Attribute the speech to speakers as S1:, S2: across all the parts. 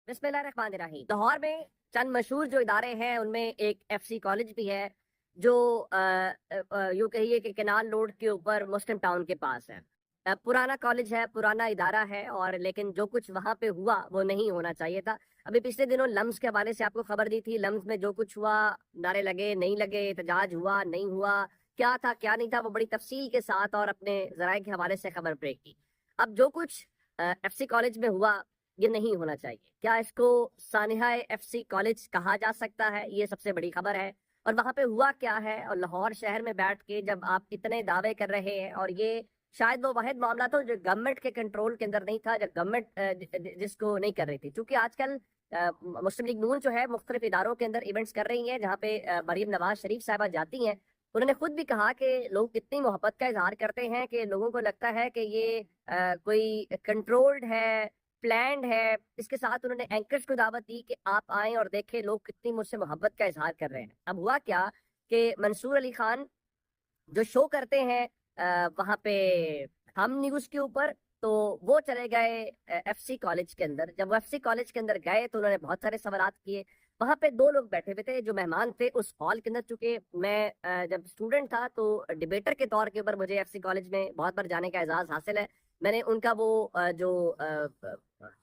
S1: बिस्मिल्लाहिर्रहमानिर्रहीम। लाहौर में चंद मशहूर जो इदारे हैं उनमें एक एफसी कॉलेज भी है जो यूँ कहिए कि केनाल रोड के ऊपर मुस्लिम टाउन के पास है। पुराना कॉलेज है, पुराना इदारा है, और लेकिन जो कुछ वहाँ पे हुआ वो नहीं होना चाहिए था। अभी पिछले दिनों लम्स के हवाले से आपको खबर दी थी। लम्स में जो कुछ हुआ, नारे लगे नहीं लगे, एहतजाज हुआ नहीं हुआ, क्या था क्या नहीं था, वो बड़ी तफसील के साथ और अपने जराये के हवाले से खबर ब्रेक की। अब जो कुछ एफसी कॉलेज में हुआ ये नहीं होना चाहिए। क्या इसको सानिहा एफसी कॉलेज कहा जा सकता है? ये सबसे बड़ी खबर है। और वहां पे हुआ क्या है, और लाहौर शहर में बैठ के जब आप इतने दावे कर रहे हैं, और ये शायद वो वाहिद मामला था जो गवर्नमेंट के कंट्रोल के अंदर नहीं था, जब गवर्नमेंट जिसको नहीं कर रही थी। क्योंकि आजकल मुस्लिम लीग नून जो है मुख्तलिफ इदारों के अंदर इवेंट्स कर रही है जहाँ पे मरीम नवाज शरीफ साहबा जाती हैं। उन्होंने खुद भी कहा कि लोग कितनी मोहब्बत का इजहार करते हैं कि लोगों को लगता है कि ये कोई कंट्रोल्ड है, प्लान्ड है। इसके साथ उन्होंने एंकर्स को दावत दी कि आप आएं और देखें लोग कितनी मुझसे मोहब्बत का इजहार कर रहे हैं। अब हुआ क्या कि मंसूर अली खान जो शो करते हैं वहाँ पे हम न्यूज के ऊपर, तो वो चले गए एफसी कॉलेज के अंदर। जब वो एफसी कॉलेज के अंदर गए तो उन्होंने बहुत सारे सवालात किए। वहां पे दो लोग बैठे हुए थे जो मेहमान थे उस हॉल के अंदर। चूंकि मैं जब स्टूडेंट था तो डिबेटर के तौर के ऊपर मुझे एफसी कॉलेज में बहुत बार जाने का एजाज हासिल है। मैंने उनका वो जो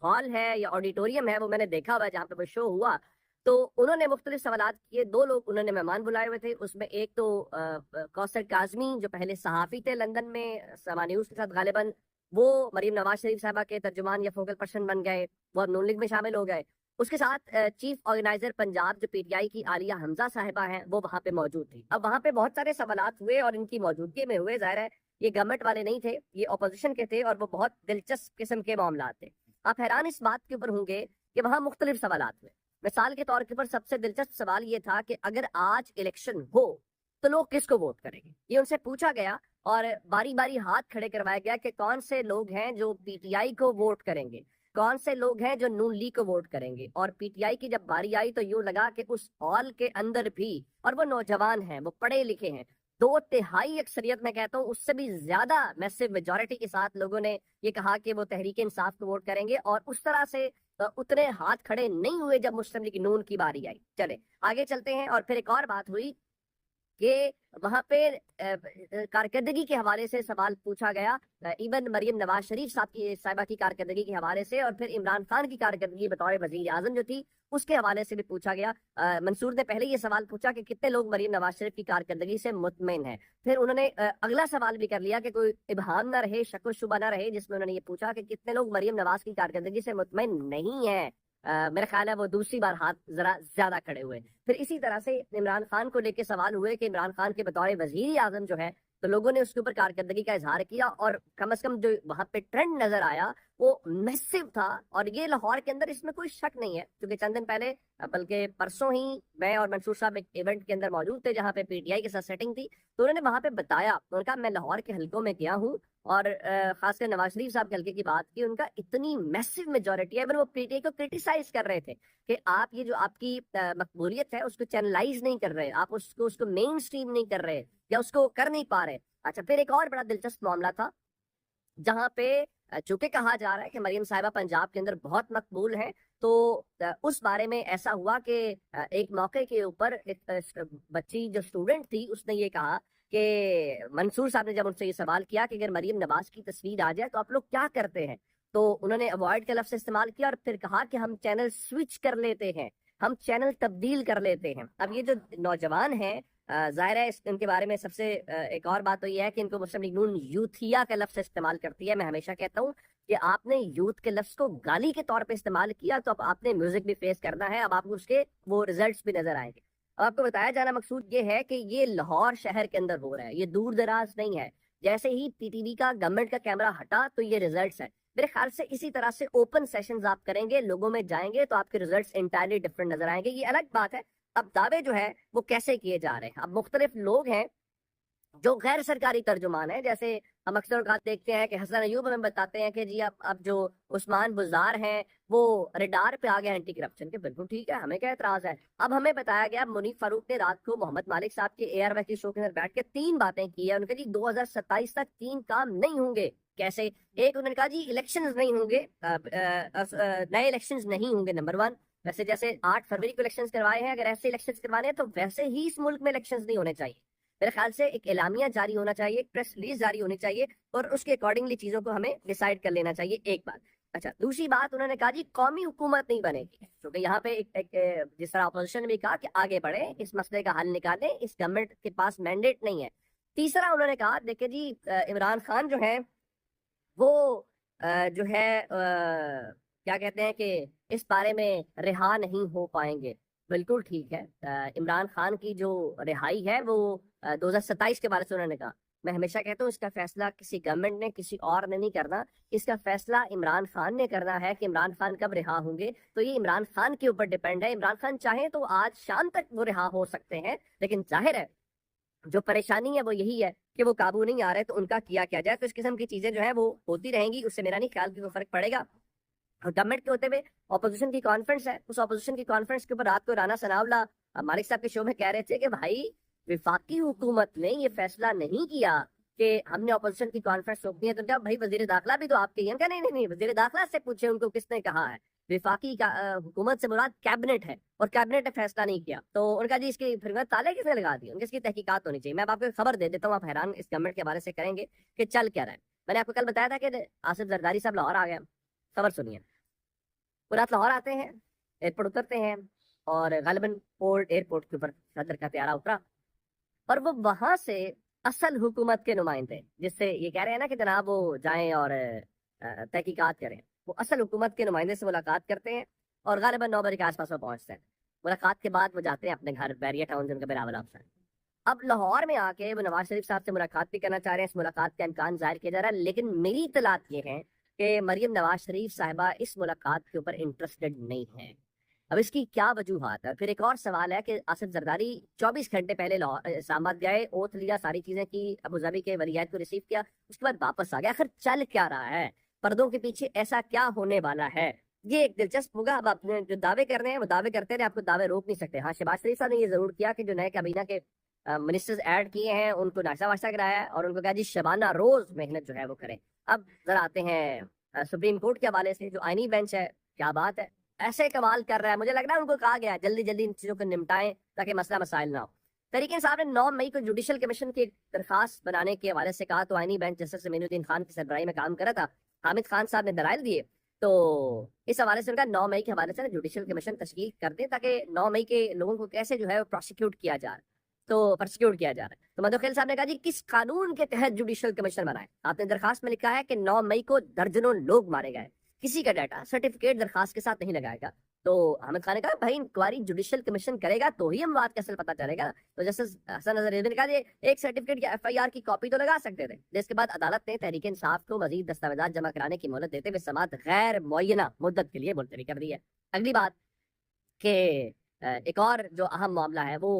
S1: हॉल है या ऑडिटोरियम है वो मैंने देखा हुआ है जहाँ पे वो शो हुआ। तो उन्होंने मुख्तलिफ सवालात किए। दो लोग उन्होंने मेहमान बुलाए हुए थे। उसमें एक तो कौसर काजमी जो पहले सहाफी थे लंदन में समा न्यूज के साथ, गालिबन वो मरीम नवाज शरीफ साहबा के तर्जुमान या फोकल पर्सन बन गए, वो अब नून लीग में शामिल हो गए। उसके साथ चीफ ऑर्गेनाइजर पंजाब जो पीटीआई की आलिया हमजा साहिबा हैं वो वहां पे मौजूद थी। अब वहां पे बहुत सारे सवालात हुए और इनकी मौजूदगी में हुए। जाहिर है ये गवर्नमेंट वाले नहीं थे, ये अपोजिशन के थे, और वो बहुत दिलचस्प किस्म के मामला थे। आप हैरान इस बात के ऊपर होंगे कि वहां मुख्तलिफ सवालात हुए। मिसाल के तौर के ऊपर सबसे दिलचस्प सवाल ये था कि अगर आज इलेक्शन हो तो लोग किसको वोट करेंगे, ये उनसे पूछा गया। और बारी बारी हाथ खड़े करवाया गया कि कौन से लोग हैं जो पीटीआई को वोट करेंगे, कौन से लोग हैं जो नून लीग को वोट करेंगे। और पीटीआई की जब बारी आई तो यूं लगा कि उस हॉल के अंदर भी, और वो नौजवान हैं, वो पढ़े लिखे हैं, 2/3 अक्सरियत में कहता हूँ, उससे भी ज्यादा मैसिव मेजोरिटी के साथ लोगों ने ये कहा कि वो तहरीक इंसाफ को वोट करेंगे। और उस तरह से उतने हाथ खड़े नहीं हुए जब मुस्लिम लीग नून की बारी आई। चले आगे चलते हैं। और फिर एक और बात हुई कि वहां पे कारकर्दगी के हवाले से सवाल पूछा गया, इवन मरियम नवाज शरीफ साहिबा की कारकर्दगी के हवाले से, और फिर इमरान खान की कारकर्दगी बतौर वजीर आजम जो थी उसके हवाले से भी पूछा गया। मंसूर ने पहले ये सवाल पूछा कि कितने लोग मरियम नवाज शरीफ की कारकर्दगी से मुतमईन हैं। फिर उन्होंने अगला सवाल भी कर लिया कि कोई इबहाम ना रहे, शक व शुबा ना रहे, जिसमें उन्होंने ये पूछा कि कितने लोग मरियम नवाज की कारकर्दगी से मुतमईन नहीं है। मेरा ख्याल है वो दूसरी बार हाथ जरा ज्यादा खड़े हुए। फिर इसी तरह से इमरान खान को लेके सवाल हुए कि इमरान खान के बतौर वजीर आजम जो है, तो लोगों ने उसके ऊपर कारकर्दगी का इजहार किया। और कम से कम जो वहां पे ट्रेंड नजर आया वो मैसिव था। और ये लाहौर के अंदर इसमें कोई शक नहीं है, क्योंकि चंद दिन पहले बल्कि परसों ही मैं और मंसूर साहब एक इवेंट के अंदर मौजूद थे जहाँ पे पीटीआई के साथ सेटिंग थी। तो उन्होंने वहां पे बताया, उन्होंने कहा मैं लाहौर के हलकों में गया हूँ और खासकर नवाज शरीफ साहब के हल्के की बात की, उनका इतनी मैसिव मेजोरिटी है। वो पीटीआई को क्रिटिसाइज कर रहे थे कि आप ये जो आपकी मकबूलियत है उसको चैनलाइज नहीं कर रहे, आप उसको उसको मेन स्ट्रीम नहीं कर रहे, या उसको कर नहीं पा रहे। अच्छा, फिर एक और बड़ा दिलचस्प मामला था जहां पे चूंकि कहा जा रहा है कि मरियम साहिबा पंजाब के अंदर बहुत मकबूल है। तो उस बारे में ऐसा हुआ कि एक मौके के ऊपर एक बच्ची जो स्टूडेंट थी उसने ये कहा कि मंसूर साहब ने जब उनसे ये सवाल किया कि अगर मरियम नवाज की तस्वीर आ जाए तो आप लोग क्या करते हैं, तो उन्होंने अवॉइड का लफ्ज इस्तेमाल किया और फिर कहा कि हम चैनल स्विच कर लेते हैं, हम चैनल तब्दील कर लेते हैं। अब ये जो नौजवान हैं, जाहिर है इनके बारे में सबसे एक और बात तो ये है कि इनको मुस्लिम लीग नून यूथिया का लफ्ज इस्तेमाल करती है। मैं हमेशा कहता हूँ कि आपने यूथ के लफ्ज को गाली के तौर पे इस्तेमाल किया तो अब आपने म्यूजिक भी फेस करना है, अब आपको उसके वो रिजल्ट्स भी नजर आएंगे। अब आपको बताया जाना मकसूद ये है कि ये लाहौर शहर के अंदर हो रहा है, ये दूर दराज नहीं है। जैसे ही पीटीवी का गवर्नमेंट का कैमरा हटा तो ये रिजल्ट्स है। मेरे ख्याल से इसी तरह से ओपन सेशंस आप करेंगे, लोगों में जाएंगे, तो आपके रिजल्ट्स इंटायरली डिफरेंट नजर आएंगे। ये अलग बात है अब दावे जो है वो कैसे किए जा रहे हैं। अब मुख्तलिफ लोग हैं जो गैर सरकारी तर्जुमान है, जैसे हम अक्सर औकात देखते हैं कि हसन अयूब हमें बताते हैं कि जी अब जो उस्मान बुजार हैं वो रडार पे आ गए एंटी करप्शन के। बिल्कुल ठीक है, हमें क्या एतराज है। अब हमें बताया गया मुनीफ फारूक ने रात को मोहम्मद मालिक साहब के एआर वैसी शो के अंदर बैठ के 3 बातें की है। उनके जी 2027 तक 3 काम नहीं होंगे। کیسے؟ ایک انہوں نے کہا جی الیکشنز نہیں ہوں گے، نئے الیکشنز نہیں ہوں گے، نمبر 1۔ ویسے جیسے 8 فروری کو الیکشنز کروائے ہیں، اگر ایسے الیکشنز کروانے ہیں تو ویسے ہی اس ملک میں الیکشنز نہیں ہونے چاہیے۔ میرے خیال سے ایک اعلامیہ جاری ہونا چاہیے، ایک پریس ریلیز جاری ہونی چاہیے، اور اس کے اکارڈنگلی چیزوں کو ہمیں ڈیسائیڈ کر لینا چاہیے، ایک بات۔ اچھا، دوسری بات انہوں نے کہا جی قومی حکومت نہیں بنے گی، کیونکہ یہاں پہ ایک جس طرح اپوزیشن نے بھی کہا کہ آگے بڑھیں، اس مسئلے کا حل نکالیں، اس گورنمنٹ کے پاس مینڈیٹ نہیں ہے۔ تیسرا انہوں نے کہا دیکھیں جی عمران خان جو ہے وہ جو ہے کیا کہتے ہیں کہ اس بارے میں رہا نہیں ہو پائیں گے۔ بالکل ٹھیک ہے، عمران خان کی جو رہائی ہے وہ 2027 کے بارے سے انہوں نے کہا۔ میں ہمیشہ کہتا ہوں اس کا فیصلہ کسی گورنمنٹ نے، کسی اور نے نہیں کرنا، اس کا فیصلہ عمران خان نے کرنا ہے کہ عمران خان کب رہا ہوں گے۔ تو یہ عمران خان کے اوپر ڈیپینڈ ہے، عمران خان چاہیں تو آج شام تک وہ رہا ہو سکتے ہیں، لیکن ظاہر ہے جو پریشانی ہے وہ یہی ہے کہ وہ قابو نہیں آ رہے، تو ان کا کیا جائے۔ تو اس قسم کی چیزیں جو ہیں وہ ہوتی رہیں گی، اس سے میرا نہیں خیال کہ کوئی فرق پڑے گا۔ گورنمنٹ کے ہوتے ہوئے اپوزیشن کی کانفرنس ہے، اس اپوزیشن کی کانفرنس کے اوپر رات کو رانا ثناءاللہ مالک صاحب کے شو میں کہہ رہے تھے کہ بھائی وفاقی حکومت نے یہ فیصلہ نہیں کیا کہ ہم نے اپوزیشن کی کانفرنس روکنی ہے، تو کیا بھائی وزیر داخلہ بھی تو آپ کے ہی ہیں؟ کہ نہیں، وزیر داخلہ سے پوچھے ان کو کس نے کہا ہے، وفاقی حکومت سے مراد کیبنٹ ہے، اور کیبنٹ نے فیصلہ نہیں کیا۔ تو ان کا جی اس کی پھر تالے کس نے لگا دی؟ ان کی اس کی تحقیقات ہونی چاہیے۔ میں آپ کو خبر دے دیتا ہوں، آپ حیران اس گورنمنٹ کے بارے سے کریں گے کہ چل کیا رہا ہے۔ میں نے آپ کو کل بتایا تھا کہ آصف زرداری صاحب لاہور آ گیا، خبر سنیے۔ وہ رات لاہور آتے ہیں، ایئرپورٹ اترتے ہیں، اور غالباً ایئرپورٹ کے اوپر صدر کا پیارا اترا، اور وہ وہاں سے اصل حکومت کے نمائندے، جس سے یہ کہہ رہے ہیں نا کہ جناب وہ جائیں اور تحقیقات کریں، وہ اصل حکومت کے نمائندے سے ملاقات کرتے ہیں، اور غالباً 9 بجے کے آس پاس وہ پہنچتے ہیں۔ ملاقات کے بعد وہ جاتے ہیں اپنے گھر بیریا ٹاؤن، جن کا بلاول آفس ہے۔ اب لاہور میں آ کے وہ نواز شریف صاحب سے ملاقات بھی کرنا چاہ رہے ہیں، اس ملاقات کا امکان ظاہر کیا جا رہا ہے، لیکن میری اطلاعات یہ ہیں کہ مریم نواز شریف صاحبہ اس ملاقات کے اوپر انٹرسٹڈ نہیں ہے۔ اب اس کی کیا وجوہات ہے؟ پھر ایک اور سوال ہے کہ آصف زرداری 24 گھنٹے پہلے اسلام آباد گئے، اوتھ لیا، ساری چیزیں کی، ابوظہبی کے ولی عہد کو ریسیو کیا، اس کے بعد واپس آ گیا۔ آخر چل کیا رہا ہے؟ پردوں کے پیچھے ایسا کیا ہونے والا ہے؟ یہ ایک دلچسپ ہوگا۔ اب آپ جو دعوے کر رہے ہیں وہ دعوے کرتے رہے، آپ کو دعوے روک نہیں سکتے۔ ہاں، شہباز شریف صاحب نے یہ ضرور کیا کہ جو نئے کابینہ کے منسٹرز ایڈ کیے ہیں ان کو ناشتہ واشتہ کرایا ہے، اور ان کو کہا جی شبانہ روز محنت جو ہے وہ کریں۔ اب ذرا آتے ہیں سپریم کورٹ کے حوالے سے، جو آئینی بینچ ہے، کیا بات ہے، ایسے کمال کر رہا ہے۔ مجھے لگ رہا ہے ان کو کہا گیا ہے جلدی جلدی ان چیزوں کو نمٹائیں تاکہ مسئلہ مسائل نہ ہو۔ تحریک انصاف نے 9 مئی کو جوڈیشل کمیشن کی درخواست بنانے کے حوالے سے کہا، تو آئینی بینچ جسٹس امین الدین خان کی سربراہی میں کام کرا تھا، حامد خان صاحب نے دلائل دیے، تو اس حوالے سے ان کا 9 مئی کے حوالے سے جوڈیشل کمیشن تشکیل کر دیں تاکہ 9 مئی کے لوگوں کو کیسے جو ہے پروسیکیوٹ کیا جا رہا ہے، تو مدوخیل صاحب نے کہا جی کس قانون کے تحت جوڈیشل کمیشن بنائے؟ آپ نے درخواست میں لکھا ہے کہ 9 مئی کو درجنوں لوگ مارے گئے، کسی کا ڈیٹا سرٹیفکیٹ درخواست کے ساتھ نہیں لگائے گا۔ تو حامد خان نے کہا بھائی انکوائری جوڈیشل کمیشن کرے گا تو ہی ہم بات کا اصل پتہ چلے گا۔ تو جسٹس حسن نظر نے کہا ایک سرٹیفکیٹ یا FIR کی کاپی تو لگا سکتے تھے۔ جس کے بعد عدالت نے تحریک انصاف کو مزید دستاویزات جمع کرانے کی مہلت دیتے ہوئے سماعت غیر معینہ مدت کے لیے ملتوی کر دی ہے۔ اگلی بات کہ ایک اور جو اہم معاملہ ہے وہ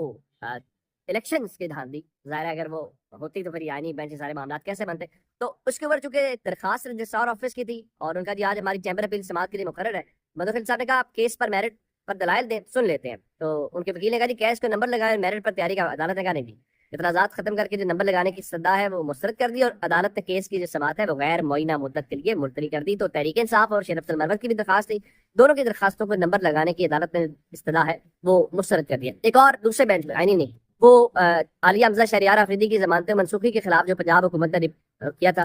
S1: الیکشنز کی دھاندلی، ظاہر ہے اگر وہ ہوتی تو پھر آئینی بینچ سارے معاملات کیسے بنتے؟ تو اس کے اوپر چونکہ درخواست رجسٹرار آفس کی تھی، اور ان کا جی آج ہماری چیمبر اپیل سماعت کے لیے مقرر ہے، مدوخیل صاحب نے کہا آپ کیس پر میرٹ پر دلائل دیں، سن لیتے ہیں۔ تو ان کے وکیل نے کہا جی کیس کو نمبر لگائیں، میرٹ پر تیاری کا۔ عدالت نے کہا نہیں جی، اعتراضات ختم کر کے جو نمبر لگانے کی استدعا ہے وہ مسترد کر دی، اور عدالت نے کیس کی جو سماعت ہے وہ غیر معینہ مدت کے لیے ملتوی کر دی۔ تو تحریک انصاف اور شیر افضل مروت کی بھی درخواست تھی، دونوں کی درخواستوں کو نمبر لگانے کی عدالت نے استدعا ہے وہ مسترد کر دیا۔ ایک اور دوسرے بینچ میں آئینی نہیں، وہ عالیہ حمزہ شہریار آفریدی کی ضمانت منسوخی کے خلاف جو پنجاب حکومت نے کیا تھا،